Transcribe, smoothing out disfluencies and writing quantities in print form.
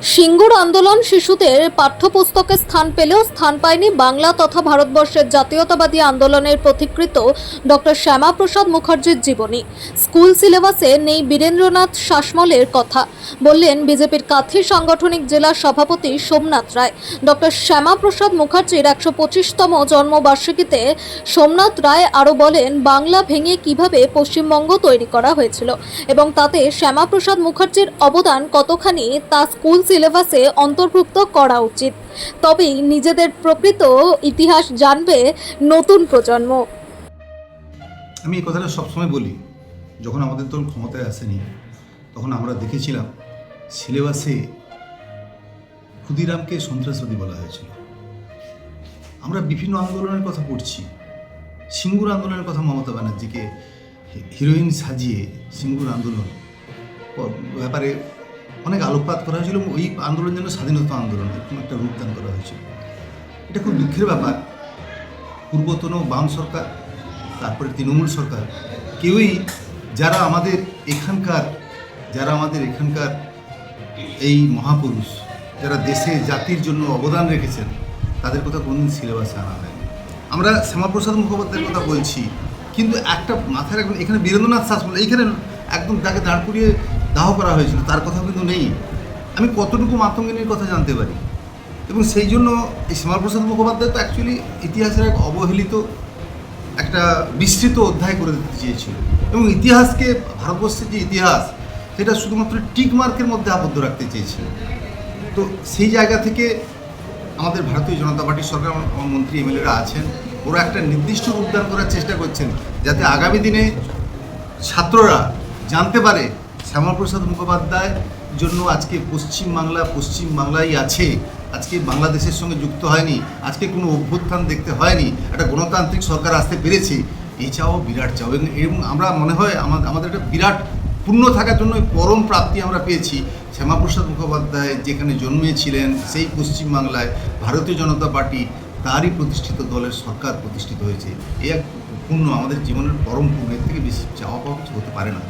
সিঙ্গুর আন্দোলন শিশুদের পাঠ্যপুস্তকে স্থান পেলেও স্থান পায়নি বাংলা তথা ভারতবর্ষের জাতীয়তাবাদী আন্দোলনের পথিকৃত ডক্টর শ্যামাপ্রসাদ মুখার্জির জীবনী। স্কুল সিলেবাসে নেই বীরেন্দ্রনাথ শাসমলের কথা বললেন বিজেপির কাঁথি সাংগঠনিক জেলা সভাপতি সোমনাথ রায়। ডক্টর শ্যামাপ্রসাদ মুখার্জির 125তম জন্মবার্ষিকীতে সোমনাথ রায় আরও বলেন, বাংলা ভেঙে কিভাবে পশ্চিমবঙ্গ তৈরি করা হয়েছিল এবং তাতে শ্যামাপ্রসাদ মুখার্জির অবদান কতখানি তা স্কুল সিলেবাসে অন্তর্ভুক্ত করা উচিত। তবেই নিজেদের প্রকৃত ইতিহাস জানবে নতুন প্রজন্ম। আমি এই কথাটা সবসময় বলি, যখন আমাদের দল ক্ষমতায় আসেনি তখন আমরা দেখেছিলাম সিলেবাসে ক্ষুদিরামকে সন্ত্রাসবাদী বলা হয়েছিল। আমরা বিভিন্ন আন্দোলনের কথা পড়ছি, সিঙ্গুর আন্দোলনের কথা মমতা ব্যানার্জিকে হিরোইন সাজিয়ে সিঙ্গুর আন্দোলন ব্যাপারে অনেক আলোকপাত করা হয়েছিল। ওই আন্দোলন যেন স্বাধীনতা আন্দোলন এরকম একটা রূপদান করা হয়েছিল। এটা খুব দুঃখের ব্যাপার। পূর্বতন বাম সরকার, তারপরে তৃণমূল সরকার, কেউই যারা আমাদের এখানকার এই মহাপুরুষ, যারা দেশে জাতির জন্য অবদান রেখেছেন, তাদের কথা কোনোদিন সিলেবাসে আনা হয়নি। আমরা শ্যামাপ্রসাদ মুখোপাধ্যায়ের কথা বলছি, কিন্তু একটা মাথায় রাখবেন, এখানে বীরেন্দ্রনাথ শাসমল এইখানে একদম তাকে দাঁড় করিয়ে দাহ করা হয়েছিল, তার কথা কিন্তু নেই। আমি কতটুকু মাতঙ্গিনীর কথা জানতে পারি, এবং সেই জন্য এই শ্যামাপ্রসাদ মুখোপাধ্যায় তো অ্যাকচুয়ালি ইতিহাসের এক অবহেলিত একটা বিস্তৃত অধ্যায় করে দিতে চেয়েছিল, এবং ইতিহাসকে, ভারতবর্ষের যে ইতিহাস, সেটা শুধুমাত্র টিক মার্কের মধ্যে আবদ্ধ রাখতে চেয়েছিল। তো সেই জায়গা থেকে আমাদের ভারতীয় জনতা পার্টির সরকার, আমার মন্ত্রী এমএলএরা আছেন, ওরা একটা নির্দিষ্ট রূপদান করার চেষ্টা করছেন, যাতে আগামী দিনে ছাত্ররা জানতে পারে শ্যামাপ্রসাদ মুখোপাধ্যায়ের জন্য আজকে পশ্চিমবাংলাই আছে, আজকে বাংলাদেশের সঙ্গে যুক্ত হয়নি, আজকে কোনো অভ্যুত্থান দেখতে হয়নি, একটা গণতান্ত্রিক সরকার আসতে পেরেছে। এই চাও বিরাট চাও, এবং আমরা মনে হয় আমাদের একটা বিরাট পূর্ণ থাকার জন্য পরম প্রাপ্তি আমরা পেয়েছি। শ্যামাপ্রসাদ মুখোপাধ্যায় যেখানে জন্মেছিলেন, সেই পশ্চিমবাংলায় ভারতীয় জনতা পার্টি, তারই প্রতিষ্ঠিত দলের সরকার প্রতিষ্ঠিত হয়েছে। এই এক পুণ্য, আমাদের জীবনের পরম পুণ্য, এর থেকে বেশি চাওয়া পাওয়া কিছু হতে পারে না।